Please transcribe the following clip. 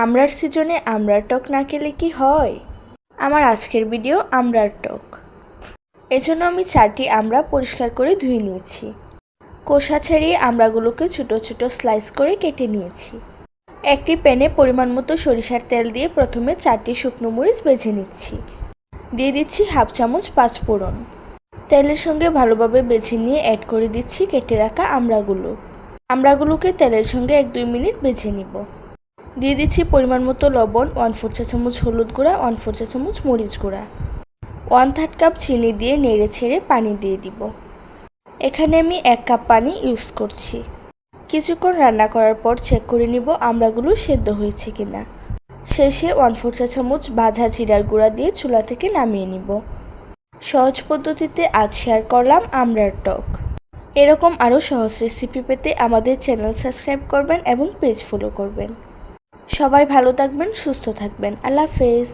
আমড়ার সিজনে আমড়ার টক না খেলে কি হয়? আমার আজকের ভিডিও আমড়ার টক। এজন্য আমি 4টি আমড়া পরিষ্কার করে ধুয়ে নিয়েছি। খোসা ছাড়িয়ে আমড়াগুলোকে ছোট ছোট স্লাইস করে কেটে নিয়েছি। একটি প্যানে পরিমাণ মতো সরিষার তেল দিয়ে প্রথমে 4টি শুকনো মরিচ ভেজে নিচ্ছি। দিয়ে দিচ্ছি হাফ চামচ পাঁচফোড়ন। তেলের সঙ্গে ভালোভাবে ভেজে নিয়ে অ্যাড করে দিচ্ছি কেটে রাখা আমড়াগুলোকে তেলের সঙ্গে 1-2 মিনিট ভেজে নিব। দিয়ে দিচ্ছি পরিমাণ মতো লবণ, 1/4 চা চামচ হলুদ গুঁড়া, 1/4 চা চামচ মরিচ গুঁড়া, 1/3 কাপ চিনি দিয়ে নেড়ে ছেড়ে পানি দিয়ে দিব। এখানে আমি 1 কাপ পানি ইউজ করছি। কিছুক্ষণ রান্না করার পর চেক করে নিব আমড়াগুলো সেদ্ধ হয়েছে কিনা। শেষে 1/4 চা চামচ ভাজা জিরার গুঁড়া দিয়ে চুলা থেকে নামিয়ে নিব। সহজ পদ্ধতিতে আজ শেয়ার করলাম আমড়ার টক। এরকম আরও সহজ রেসিপি পেতে আমাদের চ্যানেল সাবস্ক্রাইব করবেন এবং পেজ ফলো করবেন। সবাই ভালো থাকবেন, সুস্থ থাকবেন। আল্লাহ হাফেজ।